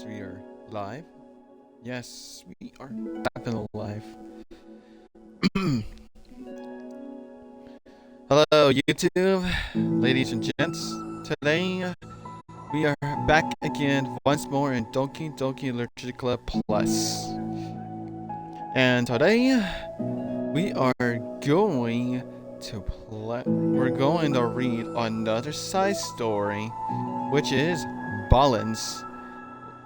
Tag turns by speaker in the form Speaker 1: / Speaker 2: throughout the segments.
Speaker 1: Yes, we are live. Yes, we are definitely live. Hello, YouTube, ladies and gents. Today, we are back again once more in Doki Doki Literature Club Plus. And today, we are going to we're going to read another side story, which is Balance.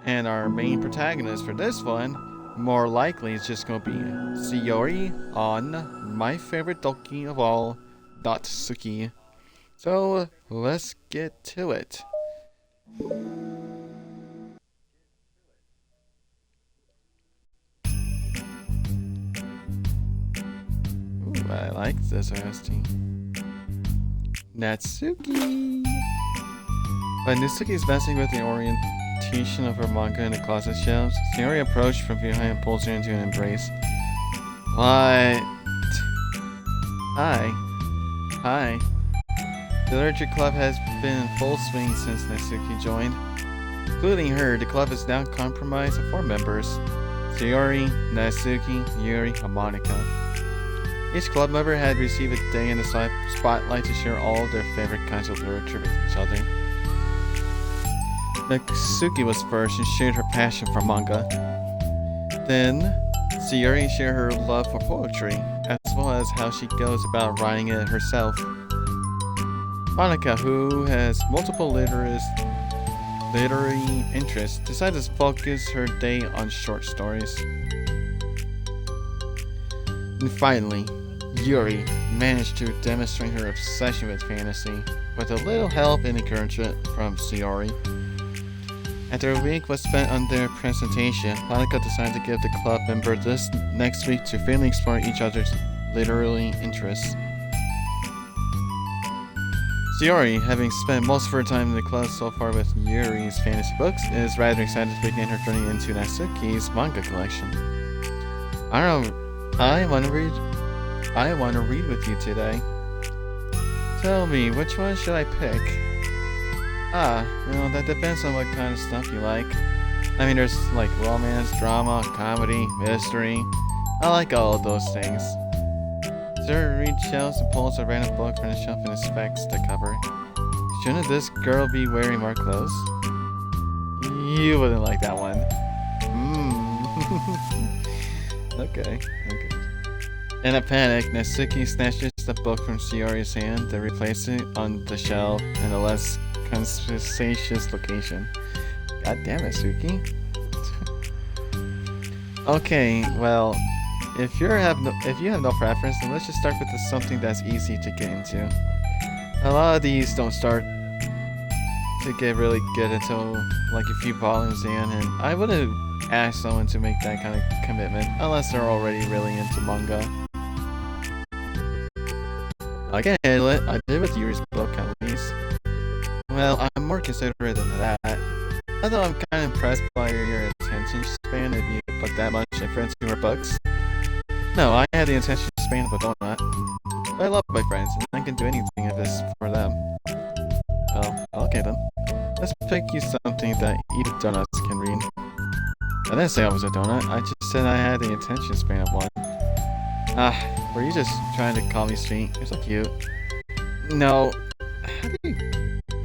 Speaker 1: And our main protagonist for this one, more likely, is just gonna be Sayori on my favorite Doki of all, Natsuki. So let's get to it. Ooh, I like this OST. Natsuki. When Natsuki is messing with the orientation of her manga in the closet shelves, Sayori approached from behind and pulls her into an embrace. What? Hi. Hi. The literature club has been in full swing since Natsuki joined. Including her, the club is now comprised of 4 members: Sayori, Natsuki, Yuri, and Monica. Each club member had received a day in the spotlight to share all of their favorite kinds of literature with each other. Natsuki was first and shared her passion for manga. Then, Sayori shared her love for poetry, as well as how she goes about writing it herself. Monica, who has multiple literary interests, decided to focus her day on short stories. And finally, Yuri managed to demonstrate her obsession with fantasy, with a little help and encouragement from Sayori. After a week was spent on their presentation, Monica decided to give the club member this next week to freely explore each other's literary interests. Sayori, having spent most of her time in the club so far with Yuri's fantasy books, is rather excited to begin her journey into Natsuki's manga collection. I want to read with you today. Tell me, which one should I pick? Well, that depends on what kind of stuff you like. I mean, there's like romance, drama, comedy, mystery. I like all of those things. Sarah reads shelves and pulls a random book from the shelf and inspects the cover. Shouldn't this girl be wearing more clothes? You wouldn't like that one. Okay. In a panic, Natsuki snatches the book from Sayori's hand and replaces it on the shelf in a less conspicuous location. God damn it, Suki. Okay, well, if you have no preference, then let's just start with something that's easy to get into. A lot of these don't start to get really good until like a few volumes in, and I wouldn't ask someone to make that kind of commitment unless they're already really into manga. I can handle it. I did with Yuri's book at least. Well, I'm more considerate than that. Although I'm kind of impressed by your attention span if you put that much effort into her books. No, I had the attention span of a donut. But I love my friends, and I can do anything of this for them. Well, okay then. Let's pick you something that even donuts can read. I didn't say I was a donut, I just said I had the attention span of one. Were you just trying to call me sweet? You're so cute. No. How did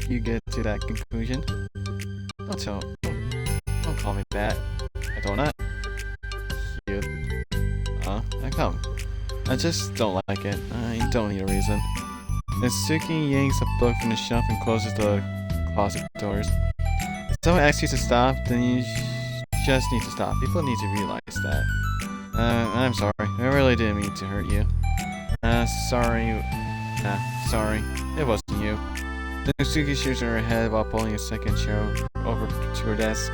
Speaker 1: you get to that conclusion? Don't call me that. A donut? Cute. Come. I just don't like it. I don't need a reason. Natsuki yanks a book from the shelf and closes the closet doors. If someone asks you to stop, then you just need to stop. People need to realize that. I'm sorry. I really didn't mean to hurt you. Sorry. Sorry. It wasn't you. Natsuki shakes her head while pulling a second chair over to her desk.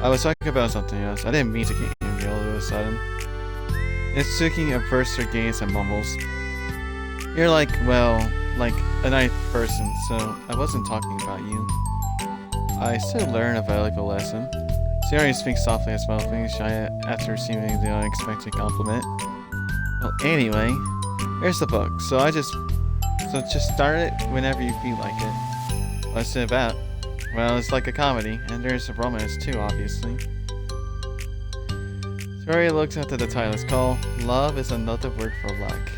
Speaker 1: I was talking about something else. I didn't mean to get angry all of a sudden. Natsuki averts her gaze and mumbles. You're like a nice person, so I wasn't talking about you. I still learn a valuable lesson. Sayori speaks softly as well, being shy after receiving the unexpected compliment. Well, anyway, here's the book. So just start it whenever you feel like it. What's it about? Well, it's like a comedy, and there's a romance too, obviously. Sayori looks at the title. It's called Love is Another Word for Luck.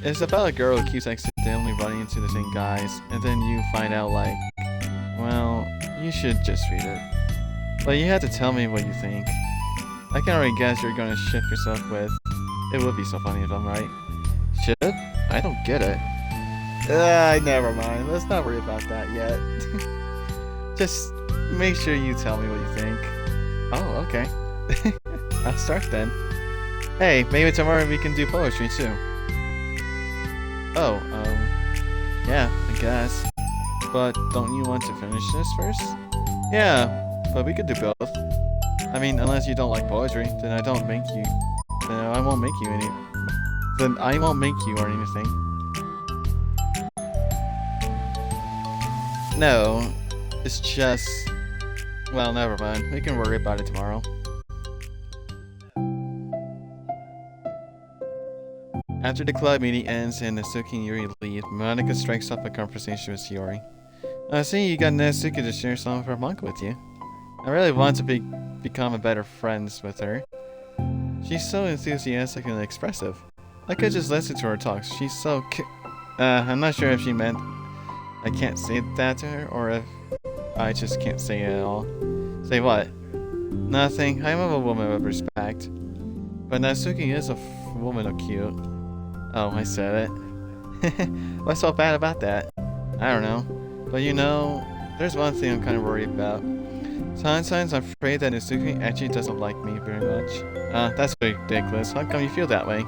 Speaker 1: It's about a girl who keeps accidentally running into the same guys, and then you find out like, well, you should just read it. But you have to tell me what you think. I can already guess you're gonna ship yourself with. It would be so funny if I'm right. Ship? I don't get it. Never mind. Let's not worry about that yet. Just make sure you tell me what you think. Oh, okay. I'll start then. Hey, maybe tomorrow we can do poetry too. Oh, yeah, I guess. But don't you want to finish this first? Yeah, but we could do both. I mean, unless you don't like poetry, then I won't make you. Then I won't make you or anything. No, it's just. Well, never mind. We can worry about it tomorrow. After the club meeting ends and Natsuki and Yuri leave, Monica strikes up a conversation with Sayori. I see you got Natsuki to share some of her manga with you. I really want to become a better friends with her. She's so enthusiastic and expressive. I could just listen to her talk. She's so I'm not sure if she meant I can't say that to her or if I just can't say it at all. Say what? Nothing. I'm a woman of respect. But Natsuki is a woman of cute. Oh, I said it. What's so bad about that? I don't know. But you know, there's one thing I'm kind of worried about. Sometimes I'm afraid that Natsuki actually doesn't like me very much. That's ridiculous. How come you feel that way?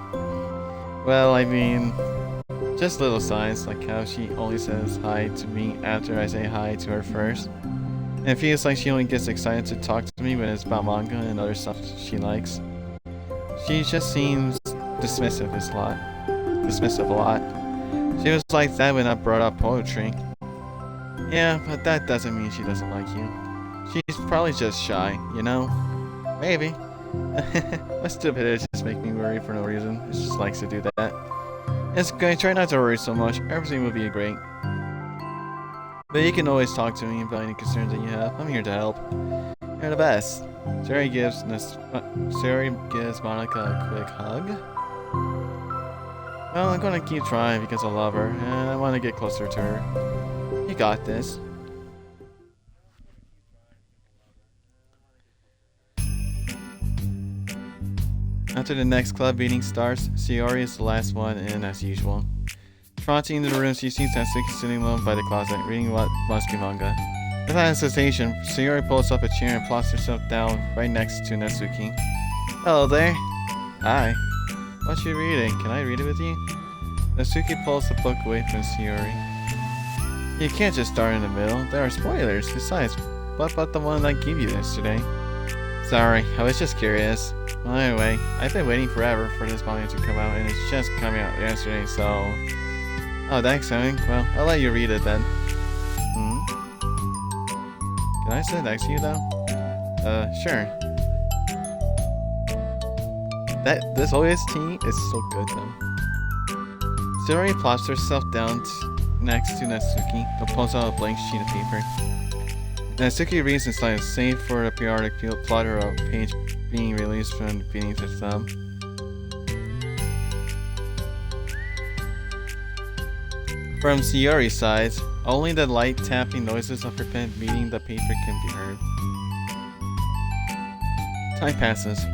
Speaker 1: Well, I mean, just little signs, like how she only says hi to me after I say hi to her first. And it feels like she only gets excited to talk to me when it's about manga and other stuff she likes. She just seems dismissive a lot. She was like that when I brought up poetry. Yeah, but that doesn't mean she doesn't like you. She's probably just shy, you know? Maybe. My stupidity just makes me worry for no reason. She just likes to do that. It's okay, try not to worry so much. Everything will be great. But you can always talk to me about any concerns that you have. I'm here to help. You're the best. Sayori gives Monica a quick hug. Well, I'm gonna keep trying because I love her and I want to get closer to her. You got this. After the next club meeting starts, Sayori is the last one in as usual. Trotting into the room, she sees Natsuki sitting alone by the closet, reading what must be manga. Without hesitation, Sayori pulls up a chair and plops herself down right next to Natsuki. Hello there. Hi. What you reading? Can I read it with you? Natsuki pulls the book away from Sayori. You can't just start in the middle. There are spoilers. Besides, what about the one I gave you yesterday? Sorry, I was just curious. Well, anyway, I've been waiting forever for this manga to come out, and it's just coming out yesterday, so... Oh, thanks, Owing. Well, I'll let you read it then. Can I sit next to you, though? Sure. This OST is so good, though. Sayori plops herself down next to Natsuki, and pulls out a blank sheet of paper. Natsuki reads in silence, save for a periodic plotter of a page being released from beneath her thumb. From Sayori's side, only the light tapping noises of her pen meeting the paper can be heard. Time passes.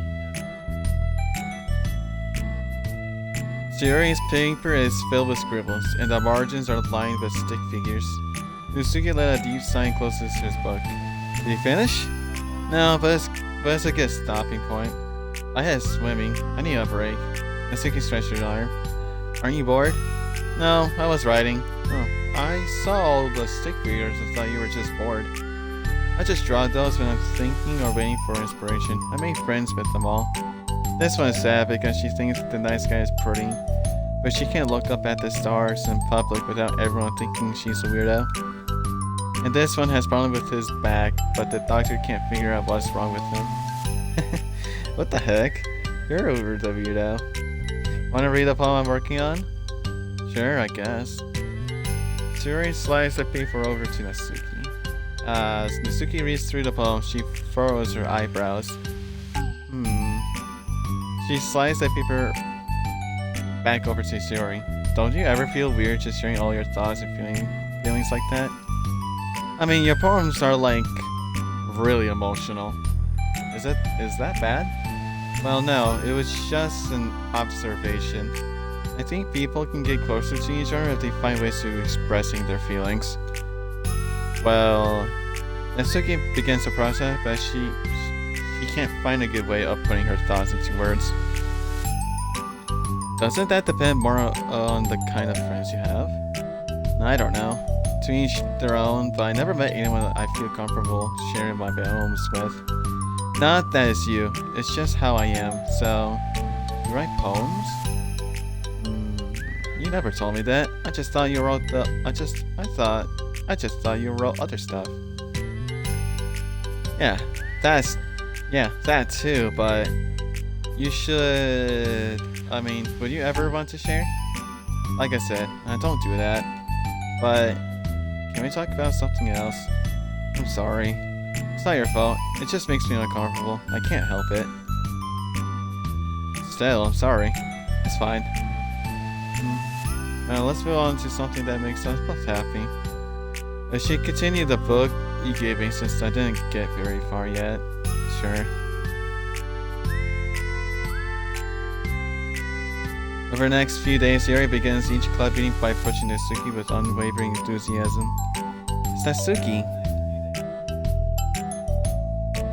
Speaker 1: Sayori's paper is filled with scribbles, and the margins are lined with stick figures. Natsuki let a deep sigh and closes his book. Did he finish? No, but it's a good stopping point. I had swimming. I need a break. Natsuki stretched her arm. Aren't you bored? No, I was writing. Oh, I saw all the stick figures and thought you were just bored. I just draw those when I'm thinking or waiting for inspiration. I made friends with them all. This one is sad because she thinks the nice guy is pretty, but she can't look up at the stars in public without everyone thinking she's a weirdo. And this one has problems with his back, but the doctor can't figure out what's wrong with him. What the heck? You're over the weirdo. Wanna read the poem I'm working on? Sure, I guess. Tsuri slides the paper over to Natsuki. As Natsuki reads through the poem, she furrows her eyebrows. She slides the paper back over to Tsuri. Don't you ever feel weird just sharing all your thoughts and feelings like that? I mean, your poems are like really emotional. Is that bad? Well, no, it was just an observation. I think people can get closer to each other if they find ways to expressing their feelings. Well, Natsuki begins the process, but she can't find a good way of putting her thoughts into words. Doesn't that depend more on the kind of friends you have? I don't know. To each their own, but I never met anyone that I feel comfortable sharing my poems with. Not that it's you, it's just how I am. So, you write poems? You never told me that. I just thought you wrote I just thought you wrote other stuff. Yeah, that too, but you should... I mean, would you ever want to share? Like I said, don't do that. But, can we talk about something else? I'm sorry. It's not your fault. It just makes me uncomfortable. I can't help it. Still, I'm sorry. It's fine. Now let's move on to something that makes us both happy. I should continue the book you gave me since I didn't get very far yet. Sure. Over the next few days, Yuri begins each club meeting by pushing Natsuki with unwavering enthusiasm. It's Natsuki!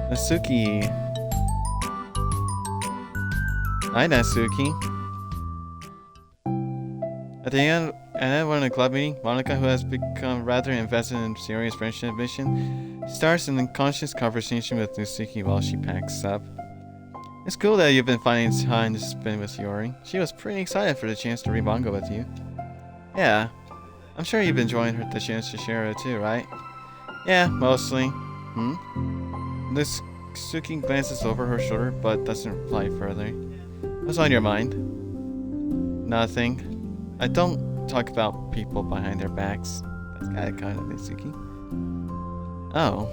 Speaker 1: Natsuki! Hi, Natsuki! At the end of one club meeting, Monica, who has become rather invested in serious friendship mission, starts an unconscious conversation with Natsuki while she packs up. It's cool that you've been finding time to spend with Yuri. She was pretty excited for the chance to read manga with you. Yeah, I'm sure you've been enjoying the chance to share it too, right? Yeah, mostly. Natsuki glances over her shoulder but doesn't reply further. What's on your mind? Nothing. I don't talk about people behind their backs. That's kind of Natsuki. Oh.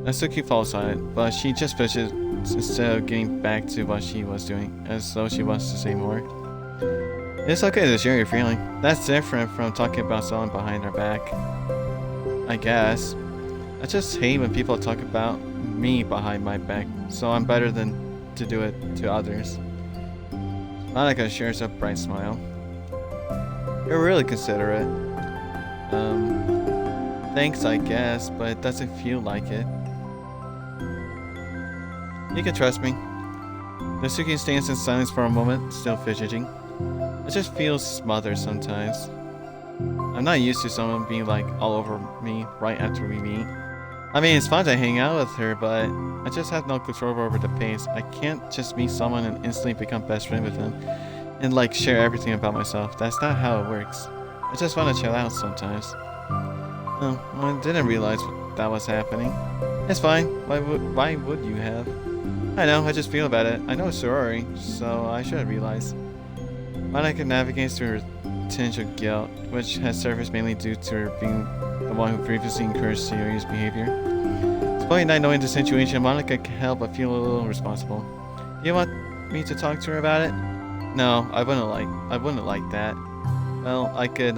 Speaker 1: Natsuki falls silent, but she just pushes instead of getting back to what she was doing, as though she wants to say more. It's okay to share your feeling. That's different from talking about someone behind their back. I guess. I just hate when people talk about me behind my back, so I'm better than to do it to others. Monica shares a bright smile. You're really considerate. Thanks, I guess, but it doesn't feel like it. You can trust me. Natsuki stands in silence for a moment, still fidgeting. It just feels smothered sometimes. I'm not used to someone being like all over me right after we meet. I mean, it's fun to hang out with her, but I just have no control over the pace. I can't just meet someone and instantly become best friend with them and like share everything about myself. That's not how it works. I just want to chill out sometimes. Oh, well, I didn't realize that was happening. It's fine. Why would you have? I know, I just feel about it. I know it's sorority, so I should realize. Monica navigates through her tinge of guilt, which has surfaced mainly due to her being the one who previously encouraged serious behavior. Despite not knowing the situation, Monica can't help but feel a little responsible. Do you want me to talk to her about it? No, I wouldn't like that. Well, I could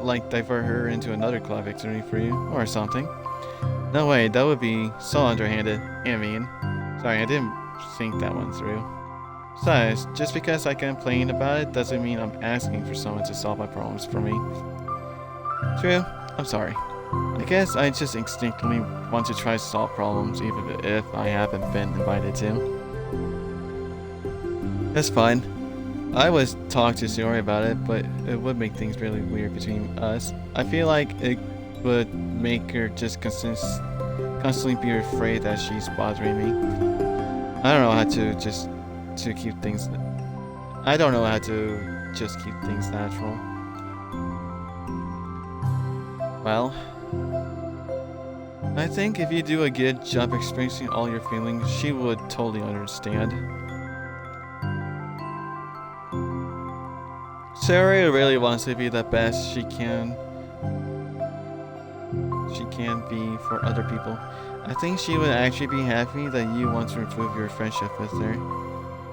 Speaker 1: like divert her into another club activity for you, or something. No way, that would be so underhanded. I mean, sorry, I didn't think that one through. Besides, just because I complain about it doesn't mean I'm asking for someone to solve my problems for me. True, I'm sorry. I guess I just instinctively want to try to solve problems even if I haven't been invited to. That's fine. I would talk to Sayori about it, but it would make things really weird between us. I feel like it would make her just constantly be afraid that she's bothering me. I don't know how to keep things. I don't know how to just keep things natural. Well, I think if you do a good job expressing all your feelings, she would totally understand. Sayori really wants to be the best she can, she can be for other people. I think she would actually be happy that you want to improve your friendship with her.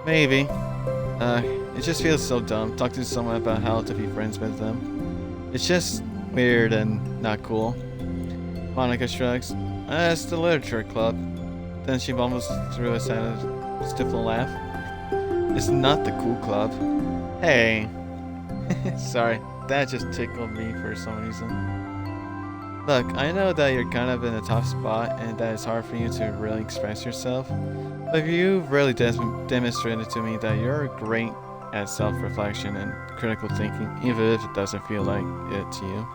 Speaker 1: Maybe. It just feels so dumb talking to someone about how to be friends with them. It's just weird and not cool. Monica shrugs. It's the literature club. Then she mumbles through a stifled laugh. It's not the cool club. Hey. Sorry, that just tickled me for some reason. Look, I know that you're kind of in a tough spot and that it's hard for you to really express yourself. But you've really demonstrated to me that you're great at self-reflection and critical thinking, even if it doesn't feel like it to you.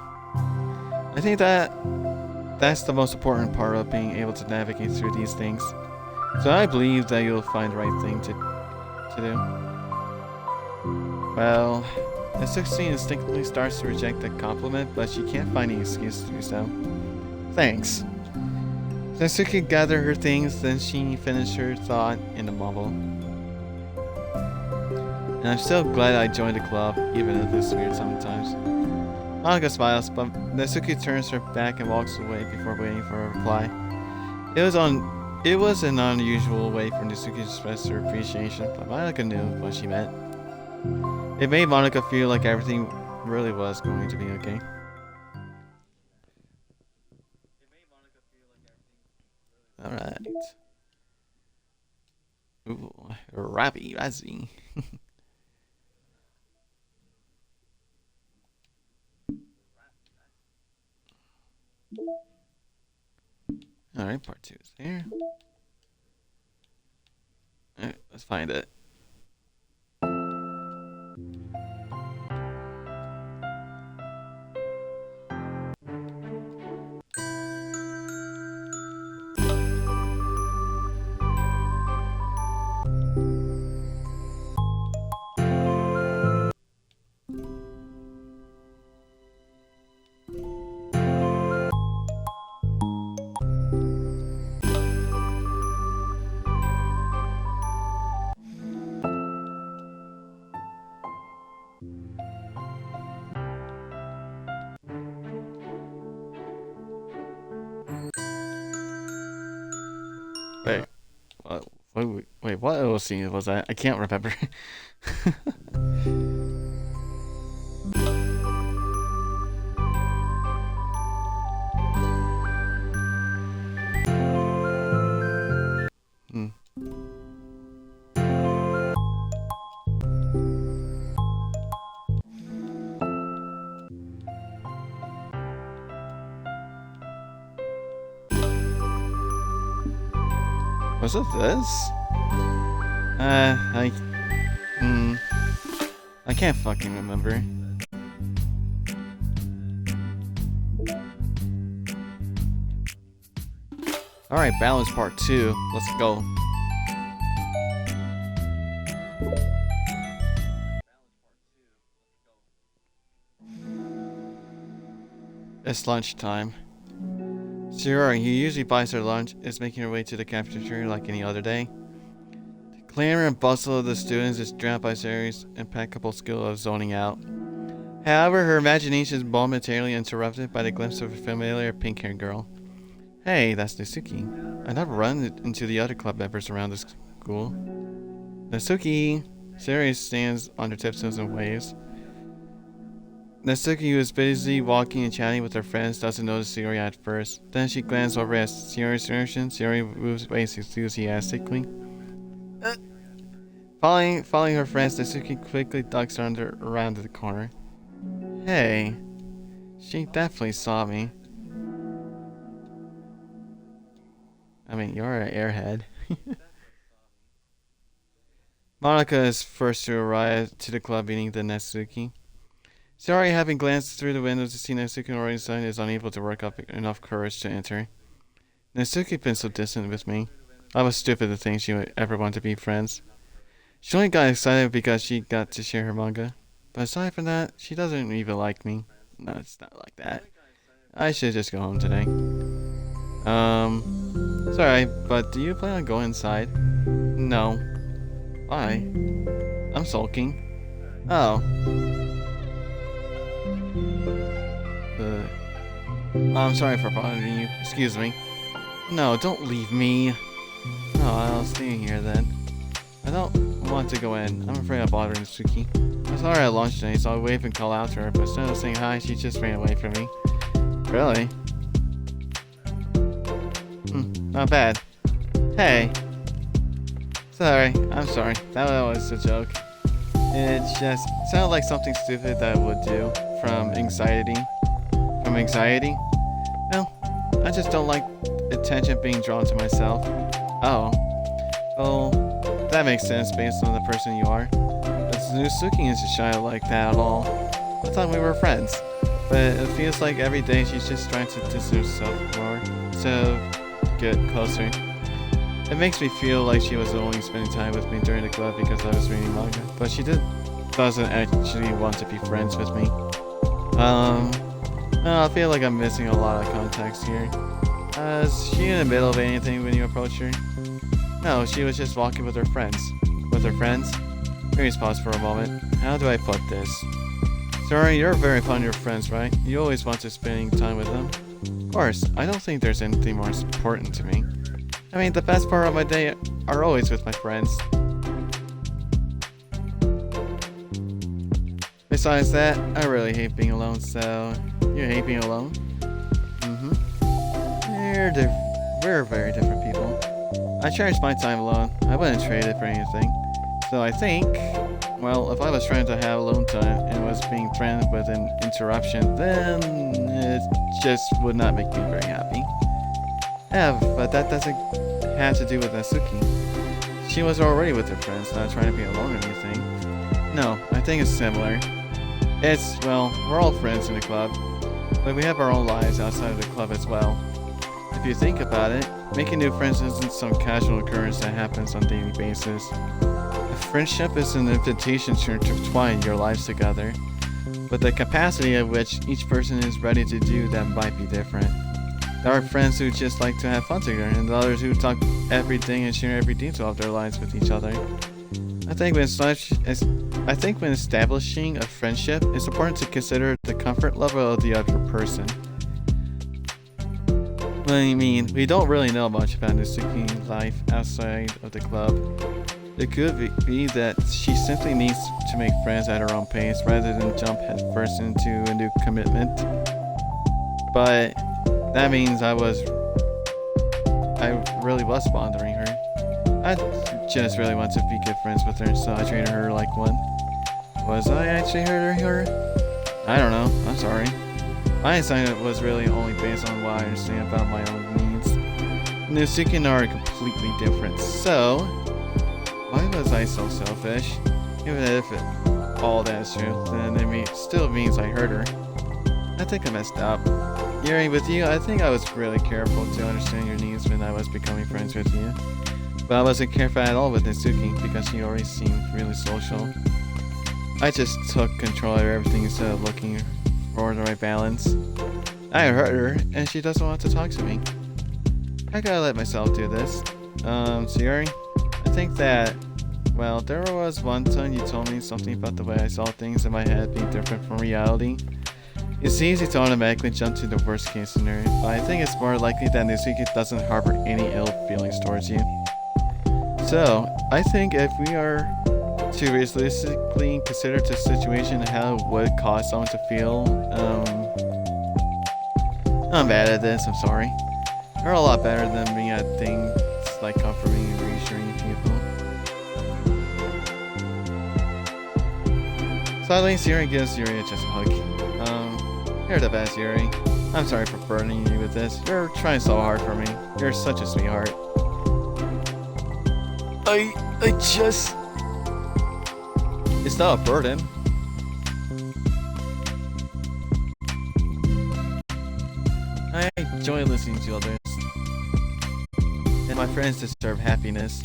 Speaker 1: I think that's the most important part of being able to navigate through these things. So I believe that you'll find the right thing to do. Well, Natsuki instinctively starts to reject the compliment, but she can't find any excuse to do so. Thanks. Natsuki gathered her things, then she finished her thought in a mumble. And I'm so glad I joined the club, even if it's weird sometimes. Monica smiles, but Natsuki turns her back and walks away before waiting for a reply. It was an unusual way for Natsuki to express her appreciation, but Monica knew what she meant. It made Monica feel like everything really was going to be okay. Alright. Ooh, Rabby Razzie. Alright, part 2 is there. Alright, let's find it. Wait, what OC was that? I can't remember. Was it this? I can't fucking remember. Alright, balance part 2. Let's go. It's lunchtime. Sierra, who usually buys her lunch, is making her way to the cafeteria like any other day. The clamor and bustle of the students is drowned by Sierra's impeccable skill of zoning out. However, her imagination is momentarily interrupted by the glimpse of a familiar pink-haired girl. Hey, that's Natsuki. I never run into the other club members around the school. Natsuki! Sierra stands on her tiptoes and waves. Natsuki, who is busy walking and chatting with her friends, doesn't notice Sierra at first. Then she glances over at Sierra's direction. Sierra moves away enthusiastically. Following her friends, Natsuki quickly ducks around the corner. Hey, she definitely saw me. I mean, you're an airhead. Monica is first to arrive to the club meeting than Natsuki. Sorry, having glanced through the window to see Natsuki already inside, is unable to work up enough courage to enter. Natsuki's been so distant with me. I was stupid to think she would ever want to be friends. She only got excited because she got to share her manga. But aside from that, she doesn't even like me. No, it's not like that. I should just go home today. Sorry, but do you plan on going inside? No. Why? I'm sulking. Oh. I'm sorry for bothering you. Excuse me. No, don't leave me. No, I'll stay here then. I don't want to go in. I'm afraid I'm bothering Suki. I saw her at lunch today, so I waved and called out to her, but instead of saying hi, she just ran away from me. Really? Not bad. Hey. Sorry, I'm sorry. That was a joke. It just sounded like something stupid that I would do. From anxiety? Well, I just don't like attention being drawn to myself. Oh. Well, that makes sense based on the person you are. But Suki isn't shy like that at all. I thought we were friends. But it feels like every day she's just trying to distance herself more. So, get closer. It makes me feel like she was only spending time with me during the club because I was reading manga. But she doesn't actually want to be friends with me. I feel like I'm missing a lot of context here. Is she in the middle of anything when you approach her? No, she was just walking with her friends. With her friends? Please pause for a moment. How do I put this? Sorry, you're very fond of your friends, right? You always want to spend time with them. Of course, I don't think there's anything more important to me. I mean, the best part of my day are always with my friends. Besides that, I really hate being alone, so... You hate being alone? We're very different people. I cherish my time alone. I wouldn't trade it for anything. So I think... Well, if I was trying to have alone time and was being threatened with an interruption, then it just would not make me very happy. Yeah, but that doesn't have to do with Natsuki. She was already with her friends, not trying to be alone or anything. No, I think it's similar. Well, we're all friends in the club, but we have our own lives outside of the club as well. If you think about it, making new friends isn't some casual occurrence that happens on a daily basis. A friendship is an invitation to intertwine your lives together, but the capacity at which each person is ready to do that might be different. There are friends who just like to have fun together, and others who talk everything and share every detail of their lives with each other. I think when establishing a friendship, it's important to consider the comfort level of the other person. I mean, we don't really know much about Natsuki's life outside of the club. It could be that she simply needs to make friends at her own pace rather than jump headfirst into a new commitment. But that means I really was bothering her. I just really want to be good friends with her, so I treated her like one. Was I actually hurting her? I don't know. I'm sorry. My assignment was really only based on what I understand about my own needs. Natsuki and I are completely different, so why was I so selfish? Even if all that is true, then it still means I hurt her. I think I messed up. Yuri, with you, I think I was really careful to understand your needs when I was becoming friends with you. But I wasn't careful at all with Natsuki because she already seemed really social. I just took control of everything instead of looking for the right balance. I hurt her, and she doesn't want to talk to me. I gotta let myself do this. Yuri, I think that, well, there was one time you told me something about the way I saw things in my head being different from reality. It's easy to automatically jump to the worst case scenario, but I think it's more likely that Natsuki doesn't harbor any ill feelings towards you. So, I think if we are to realistically consider the situation and how it would cause someone to feel, I'm bad at this, I'm sorry. You're a lot better than me at things like comforting and reassuring people. Sadly, Yuri gives Yuri just a hug. You're the best, Yuri. I'm sorry for burdening you with this. You're trying so hard for me. You're such a sweetheart. It's not a burden. I enjoy listening to others. And my friends deserve happiness.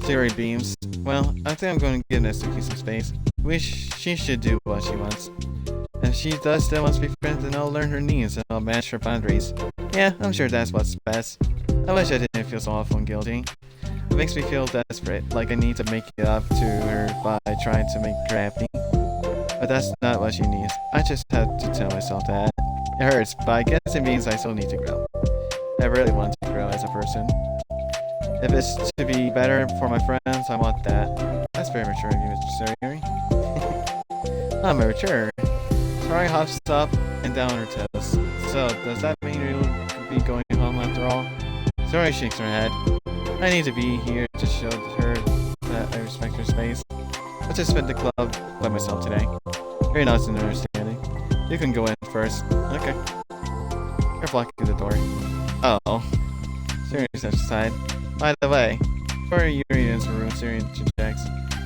Speaker 1: Yuri beams. Well, I think I'm going to give Natsuki some space. She should do what she wants. If she does still wants to be friends, then I'll learn her needs and I'll match her boundaries. Yeah, I'm sure that's what's best. I wish I didn't feel so awful and guilty. It makes me feel desperate, like I need to make it up to her by trying to make her happy. But that's not what she needs. I just had to tell myself that. It hurts, but I guess it means I still need to grow. I really want to grow as a person. If it's to be better for my friends, I want that. That's very mature of you, Mr. Suri. I'm mature. Sari hops up and down on her toes. So, does that mean you'll be going home after all? Sari shakes her head. I need to be here to show her that I respect her space. Let's just spend the club by myself today. You're not understanding. You can go in first. Okay. You're blocking the door. Oh. Siri steps aside. By the way, before Yuri enters the room, Siri interjects.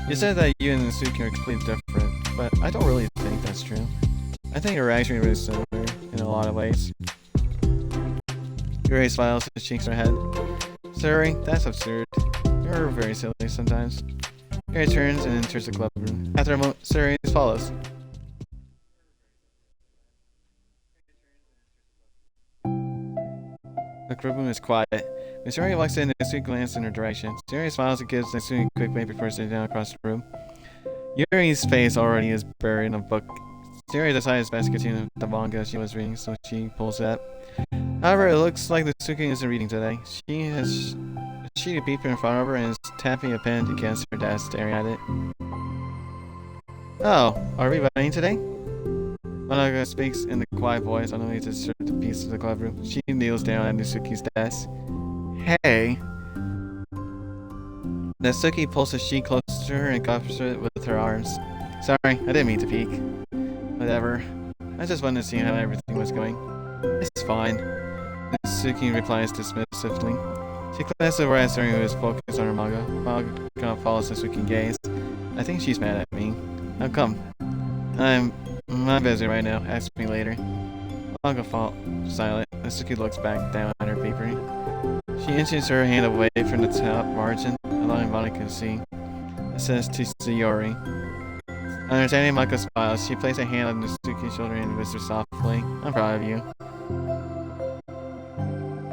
Speaker 1: You said that you and Suki are completely different, but I don't really think that's true. I think you're actually really similar in a lot of ways. Yuri smiles and shakes her head. Siri, that's absurd. You're very silly sometimes. Yuri turns and enters the club room. After a moment, Siri follows. The club room is quiet. When Siri walks in, Natsuki glances in her direction. Siri smiles and gives Natsuki a quick wave before sitting down across the room. Yuri's face already is buried in a book. Siri decides best to continue the manga she was reading, so she pulls it up. However, it looks like Natsuki isn't reading today. She has a sheet of paper in front of her and is tapping a pen against her desk, staring at it. Oh, are we writing today? Monaga speaks in the quiet voice on the way to serve the piece of the club room. She kneels down at Natsuki's desk. Hey. Natsuki pulls the sheet closer to her and covers it with her arms. Sorry, I didn't mean to peek. Whatever. I just wanted to see how everything was going. It's fine. Natsuki replies dismissively. She glances over at Suri, who is focused on her manga. Manga follows Natsuki's gaze. I think she's mad at me. How come? I'm busy right now. Ask me later. Manga falls silent. Natsuki looks back down at her paper. She inches her hand away from the top margin, allowing Monica to see. It says to Sayori. Understanding Monica smiles, she places a hand on Natsuki's shoulder and whispers softly, I'm proud of you.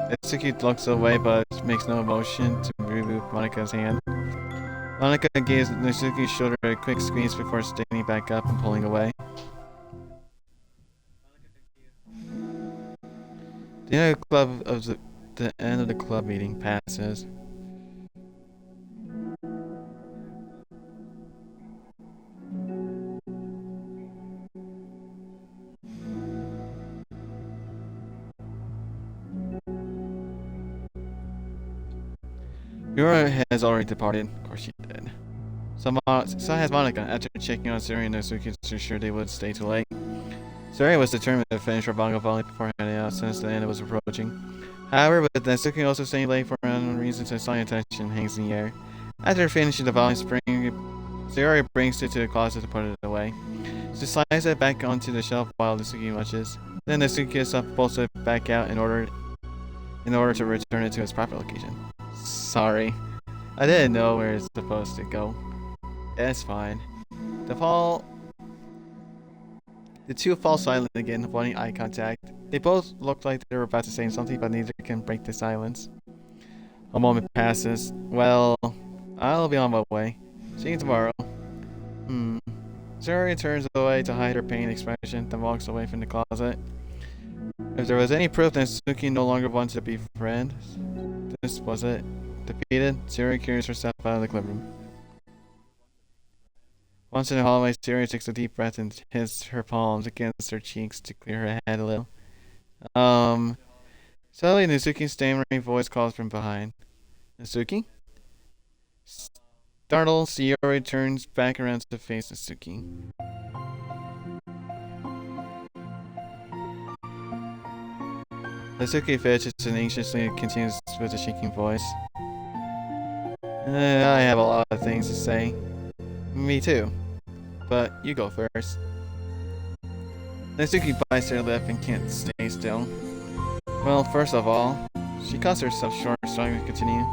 Speaker 1: Natsuki looks away but makes no motion to remove Monica's hand. Monica gives Natsuki's shoulder a quick squeeze before standing back up and pulling away. The end of the club meeting passes. Yura has already departed. Of course she did. So has Monica, after checking on Suri and Natsuki to ensure they would stay too late. Suri was determined to finish her manga volley before heading out since the end was approaching. However, with Natsuki also staying late for unknown reasons, a slight tension hangs in the air. After finishing the volley, Suri brings it to the closet to put it away. She slides it back onto the shelf while Natsuki watches. Then Natsuki is pulls it back out in order to return it to its proper location. Sorry. I didn't know where it's supposed to go. It's fine. The two fall silent again, avoiding eye contact. They both look like they were about to say something, but neither can break the silence. A moment passes. Well, I'll be on my way. See you tomorrow. Suri turns away to hide her pained expression, then walks away from the closet. If there was any proof that Suki no longer wanted to be friends, this was it. Defeated, Suri carries herself out of the club room. Once in the hallway, Suri takes a deep breath and hits her palms against her cheeks to clear her head a little. Suddenly, Natsuki's stammering voice calls from behind. Natsuki? Startled, Suri turns back around to face Natsuki. Natsuki fidgets and anxiously continues with a shaking voice. I have a lot of things to say. Me too. But you go first. Natsuki bites her lip and can't stay still. Well, first of all, she cuts herself short, struggling to continue.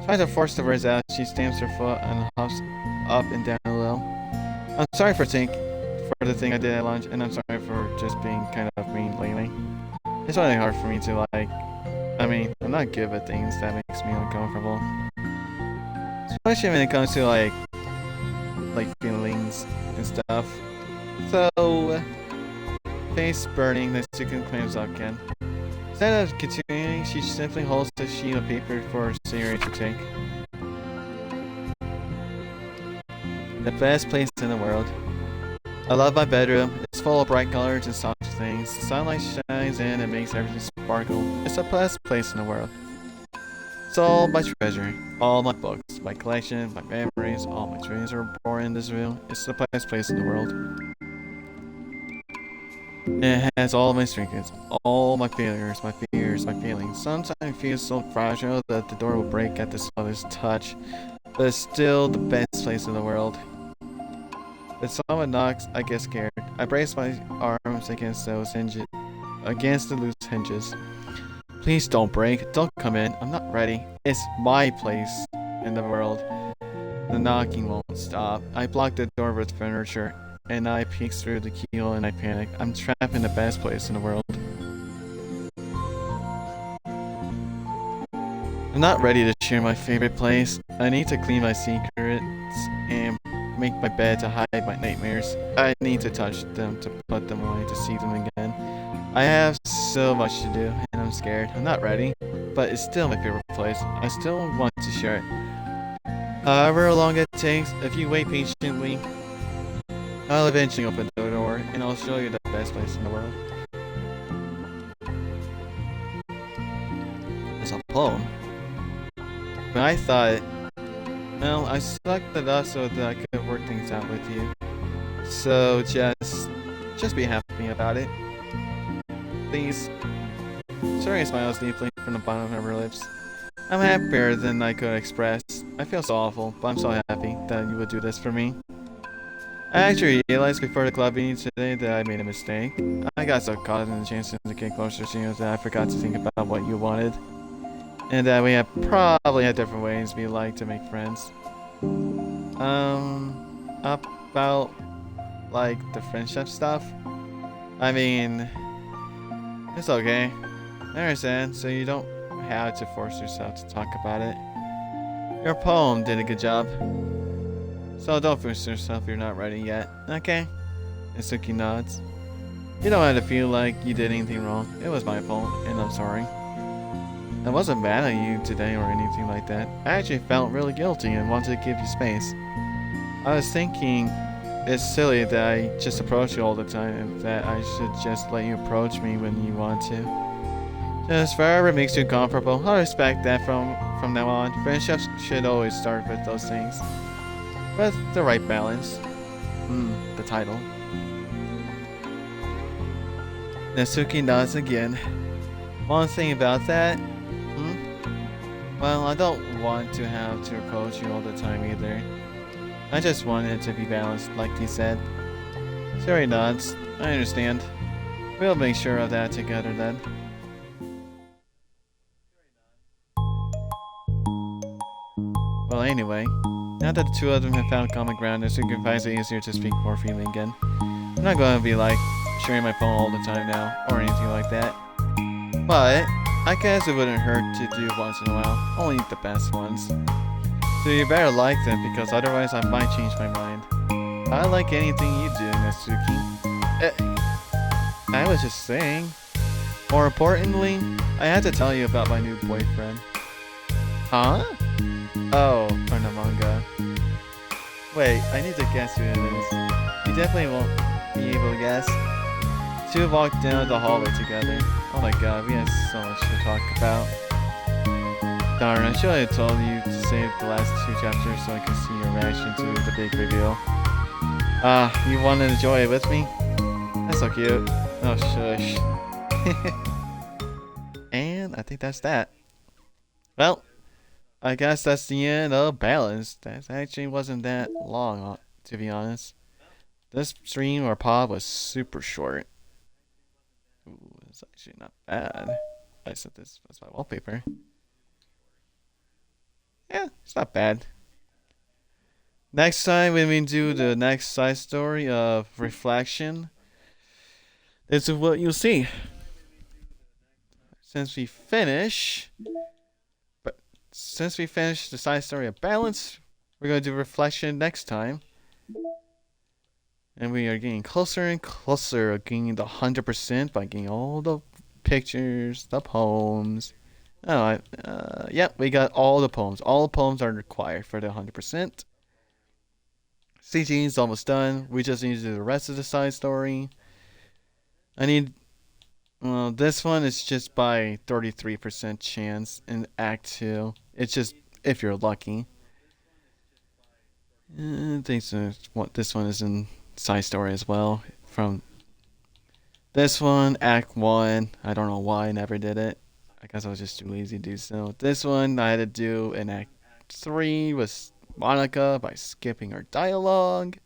Speaker 1: Trying to force the words out, she stamps her foot and hops up and down a little. I'm sorry for the thing I did at lunch, and I'm sorry for just being kind of mean lately. It's really hard for me to I'm not good at things that makes me uncomfortable. Especially when it comes to like feelings and stuff. So Face burning, the chicken claims up again. Instead of continuing, she simply holds a sheet of paper for Sayuri to take. The best place in the world. I love my bedroom. It's full of bright colors and soft things. The sunlight shines in and makes everything sparkle. It's the best place in the world. It's all my treasure, all my books, my collection, my memories, all my dreams are born in this room. It's the best place in the world. It has all my secrets, all my failures, my fears, my feelings. Sometimes it feels so fragile that the door will break at the slightest touch, but it's still the best place in the world. If someone knocks, I get scared. I brace my arms against those hinges, against the loose hinges. Please don't break. Don't come in. I'm not ready. It's my place in the world. The knocking won't stop. I block the door with furniture, and I peek through the keyhole and I panic. I'm trapped in the best place in the world. I'm not ready to share my favorite place. I need to clean my secrets and make my bed to hide my nightmares. I need to touch them to put them away to see them again. I have so much to do and I'm scared. I'm not ready, but it's still my favorite place. I still want to share it. However long it takes, if you wait patiently, I'll eventually open the door and I'll show you the best place in the world. It's a poem. But I thought, well, I sucked it up so that I could work things out with you. So just be happy about it. Please. Suri smiles deeply from the bottom of her lips. I'm happier than I could express. I feel so awful, but I'm so happy that you would do this for me. I actually realized before the club meeting today that I made a mistake. I got so caught in the chances to get closer to you that I forgot to think about what you wanted. And that we have probably had different ways we like to make friends. About, like, the friendship stuff? I mean, it's okay. I understand, so you don't have to force yourself to talk about it. Your poem did a good job. So don't force yourself if you're not ready yet, okay? Itsuki nods. You don't have to feel like you did anything wrong. It was my fault, and I'm sorry. I wasn't mad at you today or anything like that. I actually felt really guilty and wanted to give you space. I was thinking it's silly that I just approach you all the time and that I should just let you approach me when you want to. Just wherever makes you comfortable, I'll respect that from now on. Friendships should always start with those things. With the right balance. The title. Natsuki nods again. One thing about that, well, I don't want to have to approach you all the time either. I just want it to be balanced, like you said. Suri nods. I understand. We'll make sure of that together then. Well, anyway, now that the two of them have found common ground, Natsuki finds it easier to speak more freely again. I'm not going to be like sharing my phone all the time now, or anything like that. But I guess it wouldn't hurt to do once in a while, only the best ones. So you better like them, because otherwise I might change my mind. I like anything you do, Natsuki. I was just saying. More importantly, I had to tell you about my new boyfriend. Huh? Oh, from the manga. Wait, I need to guess who it is. You definitely won't be able to guess. Two walked down the hallway together. Oh my god, we had so much to talk about. Darn, I should have told you to save the last two chapters so I could see your reaction to the big reveal. You want to enjoy it with me? That's so cute. Oh, shush. And I think that's that. Well, I guess that's the end of Balance. That actually wasn't that long, to be honest. This stream or pod was super short. Ooh, it's actually not bad. I said this was my wallpaper. Yeah, it's not bad. Next time when we do the next side story of Reflection, this is what you'll see. Since we finish the side story of Balance, we're going to do Reflection next time. And we are getting closer and closer of getting the 100% by getting all the pictures, the poems. Oh, yep, we got all the poems. All the poems are required for the 100%. CG is almost done. We just need to do the rest of the side story. I need. Well, this one is just by 33% chance in Act 2. It's just if you're lucky. I think so. This one is in side story as well. From this one, Act 1. I don't know why I never did it. I guess I was just too lazy to do so. This one I had to do in Act 3 with Monica by skipping her dialogue.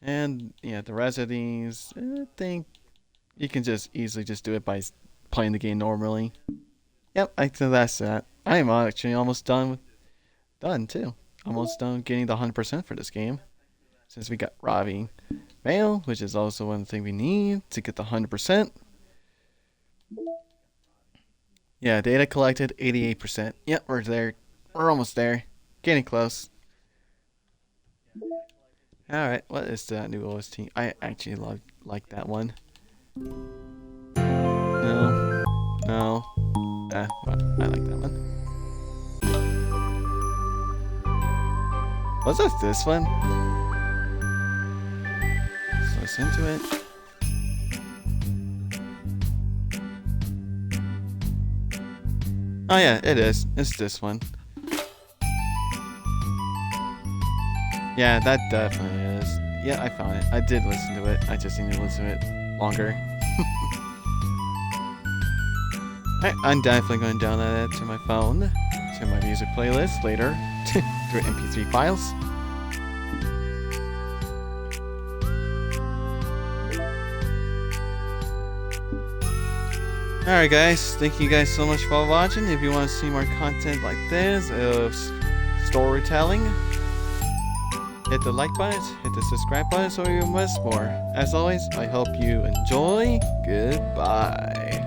Speaker 1: And yeah, the rest of these, I think you can just easily just do it by playing the game normally. Yep, I think that's that. I am actually almost done too. Almost done getting the 100% for this game. Since we got Ravi Mail, which is also one thing we need to get the 100%. Yeah, data collected 88%. Yep, we're there. We're almost there. Getting close. Alright, what is that new OST? I actually like that one. No. No. Well, I like that one. Was that this one? Let's listen to it. Oh yeah, it is. It's this one. Yeah, that definitely is. Yeah, I found it. I did listen to it. I just need to listen to it longer. Alright, I'm definitely going to download it to my phone, to my music playlist later, through MP3 files. Alright guys, thank you guys so much for watching. If you want to see more content like this of storytelling, hit the like button, hit the subscribe button so you miss more. As always, I hope you enjoy. Goodbye.